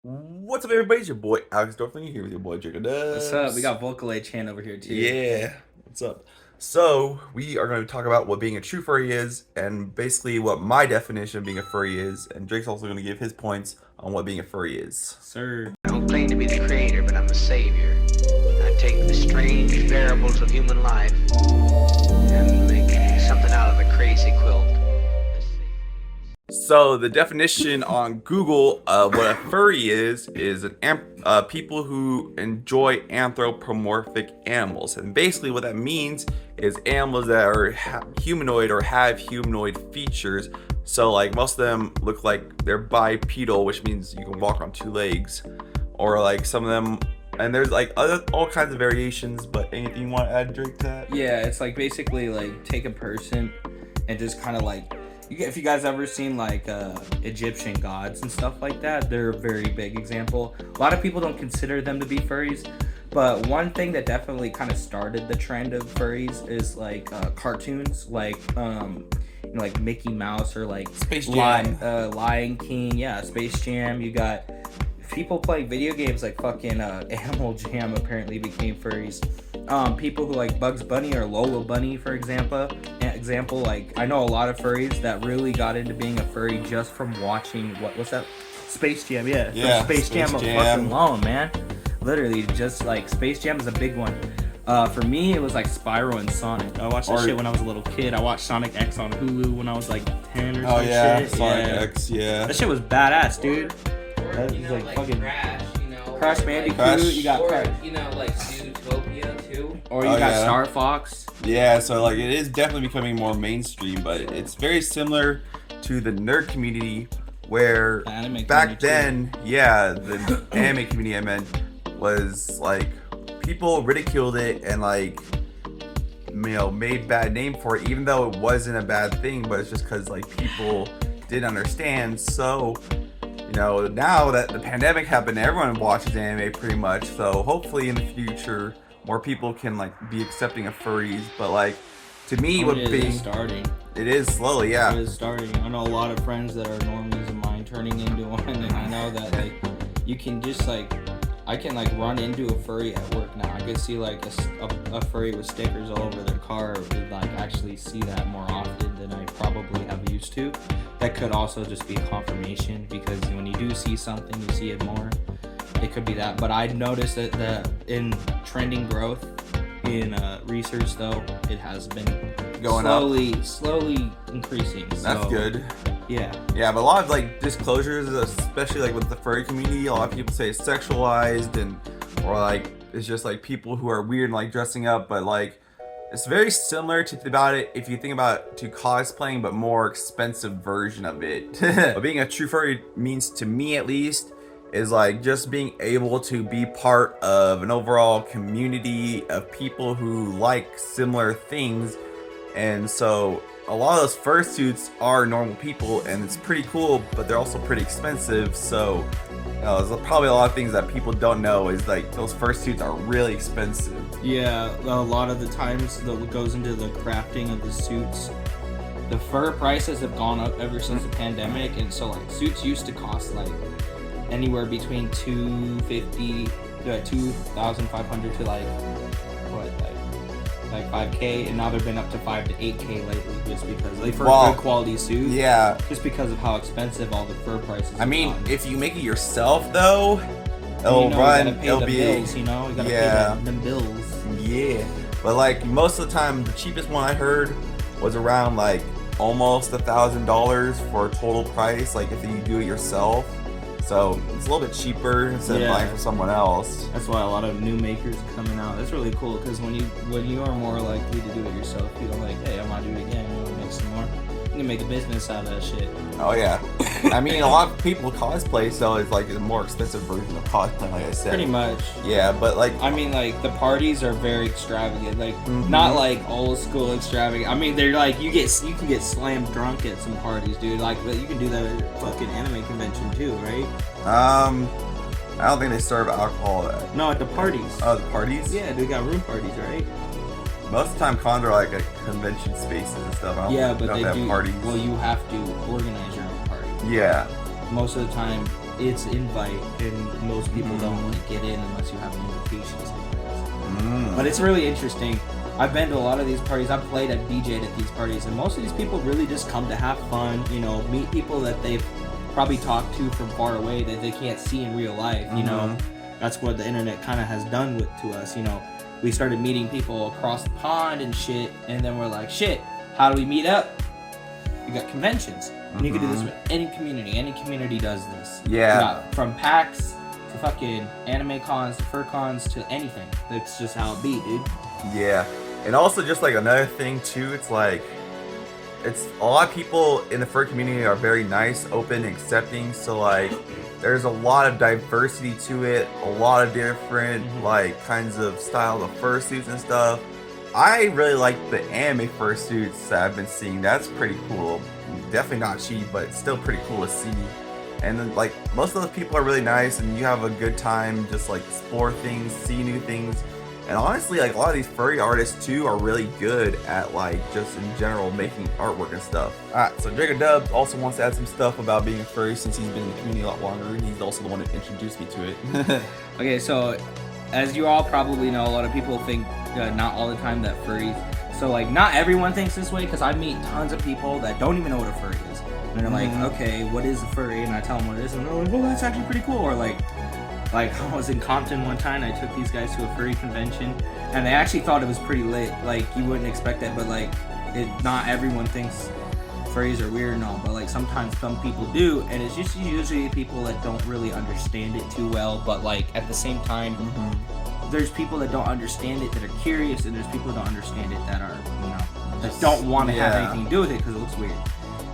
What's up, everybody? It's your boy Alex Doerflinger here with your boy Jacob What's up? We Dubs. got Vocal Chan over here too. Yeah, what's up? So we are going to talk about what being a true furry is, and basically what my definition of being a furry is. And Drake's also going to give his points on what being a furry is. Sir. I don't claim to be the creator, but I'm the savior. I take the strange variables of human life and make something out of the crazy quilt. So the definition on Google of what a furry is people who enjoy anthropomorphic animals, and basically what that means is animals that are humanoid or have humanoid features. So like most of them look like they're bipedal, which means you can walk on two legs, or like some of them. And there's like all kinds of variations. But anything you want to add, Drake, to that? Yeah, it's like basically like take a person and just kind of like, if you guys ever seen like Egyptian gods and stuff like that, they're a very big example. A lot of people don't consider them to be furries, but one thing that definitely kind of started the trend of furries is like cartoons, like like Mickey Mouse or like Space Jam. Lion King. Yeah, Space Jam. You got people playing video games like fucking Animal Jam apparently became furries. People who like Bugs Bunny or Lola Bunny, for example. Like I know a lot of furries that really got into being a furry just from watching what's that? Space Jam, yeah. Yeah, From Space Jam Space fucking Jam. alone, man. Literally, just like Space Jam is a big one. For me, it was like Spyro and Sonic. I watched that shit when I was a little kid. I watched Sonic X on Hulu when I was like 10 or Oh some yeah, shit. Sonic Yeah. X, yeah. That shit was badass, dude. That You was know, like like fucking Crash, Crash Bandicoot. Crash. You got or, Crash. like Zootopia too. Or you Oh, got yeah. Star Fox. Yeah, so like it is definitely becoming more mainstream, but it's very similar to the nerd community where The anime back community, too. then, yeah, the anime community I meant was like people ridiculed it and like made bad name for it, even though it wasn't a bad thing, but it's just because like people didn't understand. So now that the pandemic happened, everyone watches anime pretty much. So hopefully in the future, more people can like be accepting of furries. But like to me, what It being is starting. it is slowly, It yeah. is starting. I know a lot of friends that are normies of mine turning into one, and I know that like you can just like I can like run into a furry at work now. I can see like a furry with stickers all over their car. And, like actually see that more often than I probably have used to. That could also just be a confirmation because when you do see something, you see it more. It could be that, but I noticed that in trending growth in research though, it has been Going up. slowly increasing. That's So, good. Yeah. Yeah, but a lot of like disclosures, especially like with the furry community, a lot of people say it's sexualized or like it's just like people who are weird and like dressing up, but like it's very similar to about it if you think about to cosplaying, but more expensive version of it. But being a true furry means, to me at least, is like just being able to be part of an overall community of people who like similar things. And so a lot of those fursuits are normal people, and it's pretty cool, but they're also pretty expensive. So there's probably a lot of things that people don't know is like those fursuits are really expensive. Yeah, a lot of the times that goes into the crafting of the suits. The fur prices have gone up ever since the pandemic, and so like suits used to cost like anywhere between $2,500 to like what like 5K, and now they've been up to 5 to 8K lately, just because like for Well, a good quality suit. Yeah, Just because of how expensive all the fur prices. I mean, have gone. if you make it yourself though, it'll you know, run. You gotta pay It'll the be bills, you know. You gotta yeah. pay them bills. Yeah, but like most of the time, the cheapest one I heard was around like almost $1,000 for a total price. Like if you do it yourself, so it's a little bit cheaper instead of Yeah. buying from someone else. That's why a lot of new makers are coming out. That's really cool because when you are more likely to do it yourself, you don't like, hey, I want to do it again. I want to make some more. You can make a business out of that shit. Oh yeah, I mean a lot of people cosplay, so it's like a more expensive version of cosplay, like I said. Pretty much. Yeah, but like I mean, like the parties are very extravagant. Like Mhm. not like old school extravagant. I mean, they're like you can get slammed drunk at some parties, dude. Like but you can do that at a fucking anime convention too, right? I don't think they serve alcohol at No, at the parties. the parties. Yeah, they got room parties, right? Most of the time, cons are like a convention spaces and stuff. I don't Yeah, know but if they have do. parties. Well, you have to organize your own party. Yeah. Most of the time, it's invite, and most people don't like get in unless you have an invitation sometimes. But it's really interesting. I've been to a lot of these parties. I've played at DJ'd at these parties, and most of these people really just come to have fun. You know, meet people that they've probably talked to from far away that they can't see in real life. You know, that's what the internet kind of has done to us. You know, we started meeting people across the pond and shit, and then we're like, shit, how do we meet up? You got conventions, and you can do this with any community. Any community does this. Yeah. You got from PAX to fucking anime cons to fur cons to anything. That's just how it be, dude. Yeah. And also just like another thing too, it's like it's a lot of people in the fur community are very nice, open, accepting, so like there's a lot of diversity to it, a lot of different like kinds of styles of fursuits and stuff. I really like the anime fursuits that I've been seeing. That's pretty cool. Definitely not cheap, but it's still pretty cool to see. And then like most of the people are really nice, and you have a good time just like explore things, see new things. And honestly, like a lot of these furry artists too are really good at like just in general making artwork and stuff. Alright, so Draco Dub also wants to add some stuff about being a furry since he's been in the community a lot longer, and he's also the one who introduced me to it. Okay, so as you all probably know, a lot of people think not all the time that furries. So like not everyone thinks this way, because I meet tons of people that don't even know what a furry is. And they're like, okay, what is a furry? And I tell them what it is, and they're like, oh, that's actually pretty cool. Or like I was in Compton one time, and I took these guys to a furry convention, and they actually thought it was pretty lit. Like, you wouldn't expect that, but like, not everyone thinks furries are weird and all, but like sometimes some people do, and it's just usually people that don't really understand it too well. But like at the same time, there's people that don't understand it that are curious, and there's people that don't understand it that are, you know, that don't want to have anything to do with it because it looks weird.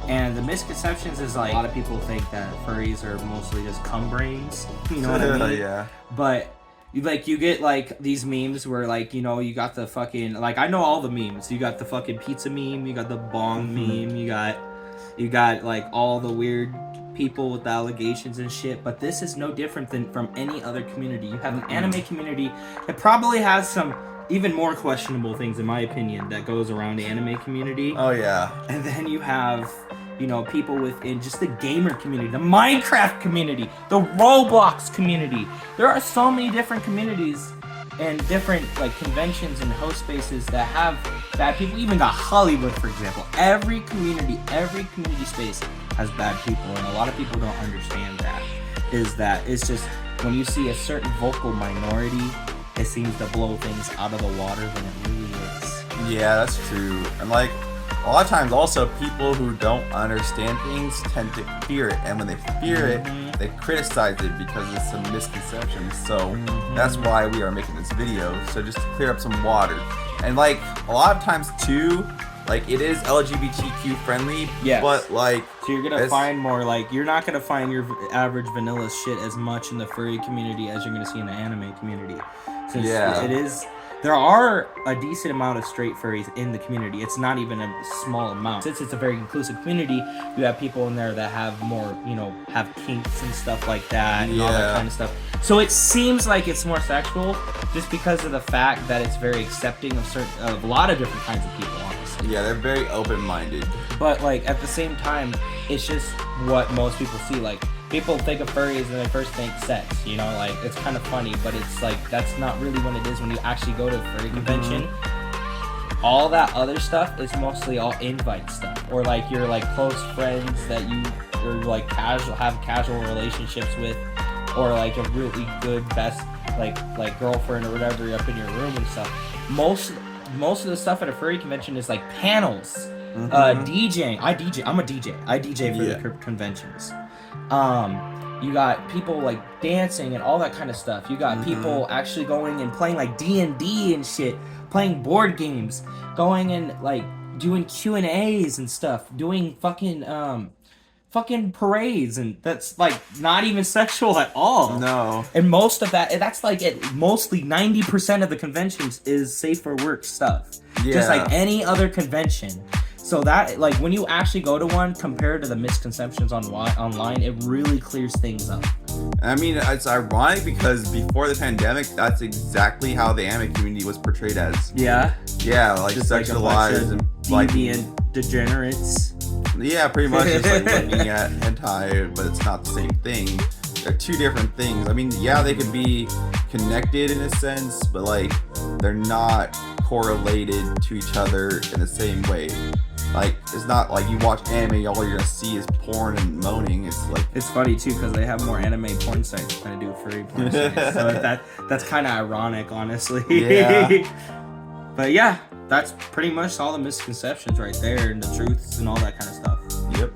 And the misconceptions is like a lot of people think that furries are mostly just cum brains. You know what I mean? Yeah. But you get like these memes where like, you know, you got the fucking, like, I know all the memes. You got the fucking pizza meme, you got the bong meme, you got like all the weird people with the allegations and shit. But this is no different than from any other community. You have an anime community that probably has some even more questionable things, in my opinion, that goes around the anime community. Oh yeah. And then you have, you know, people within just the gamer community, the Minecraft community, the Roblox community. There are so many different communities and different like conventions and host spaces that have bad people. Even got Hollywood, for example. Every community space has bad people, and a lot of people don't understand that. Is that it's just when you see a certain vocal minority, it seems to blow things out of the water than it really is. Yeah, that's true. And like a lot of times also people who don't understand things tend to fear it, and when they fear it, they criticize it because it's some misconceptions. So that's why we are making this video, so just to clear up some water. And like a lot of times too, like it is LGBTQ friendly, but like so you're gonna find more like you're not gonna find your average vanilla shit as much in the furry community as you're gonna see in the anime community. Since it is, there are a decent amount of straight furries in the community. It's not even a small amount. Since it's a very inclusive community, you have people in there that have more, you know, have kinks and stuff like that, and all that kind of stuff. So it seems like it's more sexual, just because of the fact that it's very accepting of a lot of different kinds of people, honestly. Yeah, they're very open-minded. But like at the same time, it's just what most people see. Like, people think of furries and they first think sex, you know, like it's kind of funny, but it's like that's not really what it is when you actually go to a furry convention. All that other stuff is mostly all invite stuff, or like your like close friends that you are like have casual relationships with, or like a really good best like girlfriend or whatever up in your room and stuff. Most of the stuff at a furry convention is like panels, DJing. I'm a DJ. I DJ for the conventions. You got people like dancing and all that kind of stuff. You got people actually going and playing like D&D and shit, playing board games, going and like doing Q&As and stuff, doing fucking parades, and that's like not even sexual at all. No. And most of that's like mostly 90% of the conventions is safe for work stuff. Just like any other convention. So that, like, when you actually go to one, compared to the misconceptions online, it really clears things up. I mean, it's ironic because before the pandemic, that's exactly how the anime community was portrayed as. Yeah? Yeah, like just sexualized and like deviant degenerates. Yeah, pretty much just like looking at hentai, but it's not the same thing. they're two different things. I mean, yeah, they could be connected in a sense, but like they're not correlated to each other in the same way. Like, it's not like you watch anime, all you're gonna see is porn and moaning. It's like, It's funny too because they have more anime porn sites than I do furry porn sites. So that's kind of ironic, honestly. Yeah. But yeah, that's pretty much all the misconceptions right there, and the truths and all that kind of stuff. yep.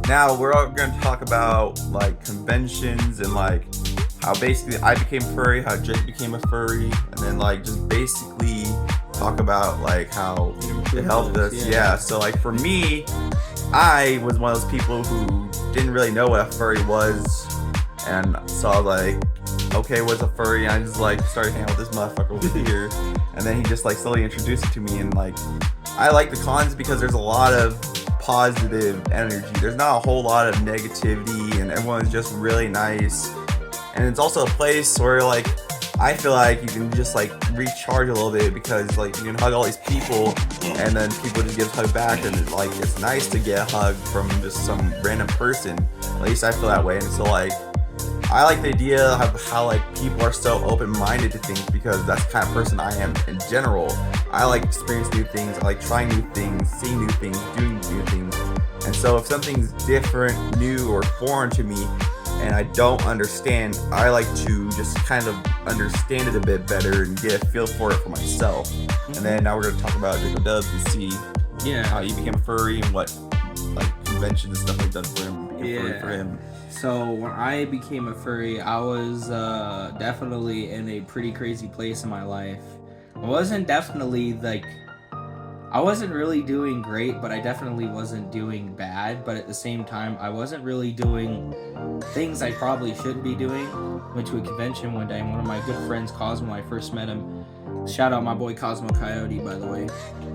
Now we're all gonna talk about like conventions and like how basically I became furry, how Jake became a furry, and then like just basically talk about like how it helped us. Yeah. So like for me, I was one of those people who didn't really know what a furry was, and saw like, okay, what's a furry? And I just like started hanging out with this motherfucker over here, and then he just like slowly introduced it to me, and like I like the cons because there's a lot of positive energy. There's not a whole lot of negativity, and everyone's just really nice. And it's also a place where like I feel like you can just like recharge a little bit because like you can hug all these people, and then people just give a hug back, and like it's nice to get a hug from just some random person. At least I feel that way. And so like I like the idea of how like people are so open-minded to things because that's the kind of person I am in general. I like experiencing new things. I like trying new things, seeing new things, doing new things. And so if something's different, new, or foreign to me, and I don't understand, I like to just kind of understand it a bit better and get a feel for it for myself. And then now we're going to talk about Jacob Dubs and see how he became a furry and what like conventions and stuff like done for him, furry for him. So when I became a furry, I was definitely in a pretty crazy place in my life. I wasn't really doing great, but I definitely wasn't doing bad. But at the same time, I wasn't really doing things I probably shouldn't be doing. Went to a convention one day, and one of my good friends, Cosmo, I first met him. Shout out my boy Cosmo Coyote, by the way.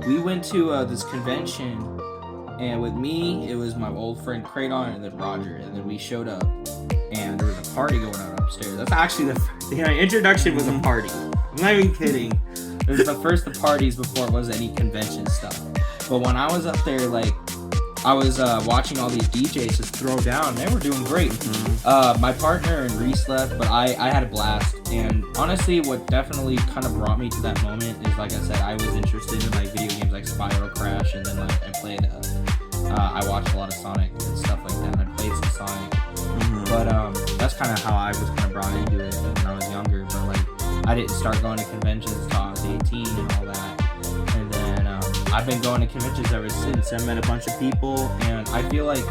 We went to this convention, and with me, it was my old friend Kraydon and then Roger. And then we showed up, and there was a party going on upstairs. That's actually the introduction was a party. I'm not even kidding. It was the first of parties before it was any convention stuff. But when I was up there, like, I was watching all these DJs just throw down. They were doing great. My partner and Reese left, but I had a blast. And honestly, what definitely kind of brought me to that moment is, like I said, I was interested in like video games like Spyro Crash, and then like I played. I watched a lot of Sonic and stuff like that. I played some Sonic, but that's kind of how I was kind of brought into it when I was younger. But like, I didn't start going to conventions until I was 18 and all that. And then I've been going to conventions ever since. I met a bunch of people, and I feel like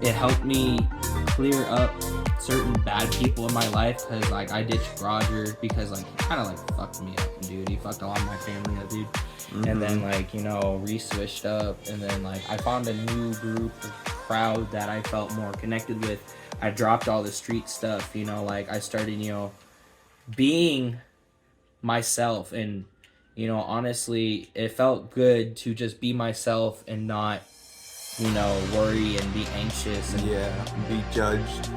it helped me clear up certain bad people in my life, because like I ditched Roger because like he kind of like fucked me up, dude. He fucked a lot of my family up, dude. And then like, you know, re-switched up, and then like I found a new group of crowd that I felt more connected with. I dropped all the street stuff, you know, like I started, you know, being myself. And you know, honestly, it felt good to just be myself and not, you know, worry and be anxious and be judged.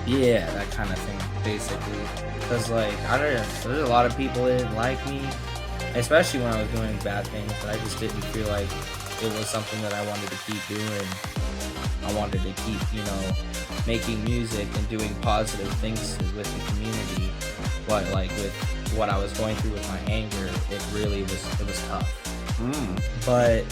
Yeah, that kind of thing, basically. Because like, I don't know, there's a lot of people that didn't like me, especially when I was doing bad things, but I just didn't feel like it was something that I wanted to keep doing. I wanted to keep, you know, making music and doing positive things with the community. But like with what I was going through with my anger, it was tough. But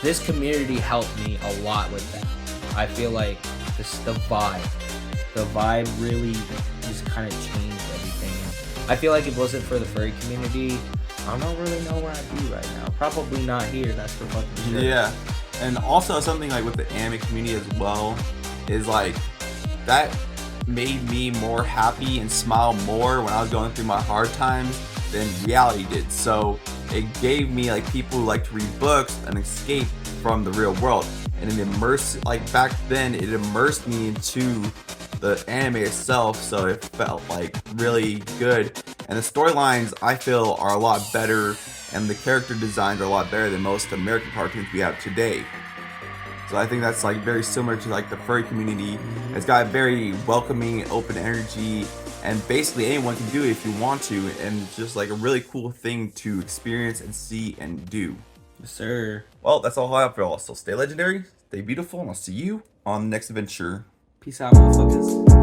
this community helped me a lot with that. I feel like the vibe really just kind of changed everything. I feel like if it wasn't for the furry community, I don't really know where I'd be right now. Probably not here, that's for fucking sure. Yeah. And also something like with the anime community as well is like that made me more happy and smile more when I was going through my hard times than reality did. So it gave me like people who like to read books an escape from the real world, and it immersed, like back then it immersed me into the anime itself, so it felt like really good. And the storylines I feel are a lot better, and the character designs are a lot better than most American cartoons we have today. So I think that's like very similar to like the furry community. It's got very welcoming, open energy, and basically anyone can do it if you want to, and just like a really cool thing to experience and see and do. Yes, sir. Well, that's all I have for y'all. So stay legendary, stay beautiful, and I'll see you on the next adventure. Peace out, motherfuckers.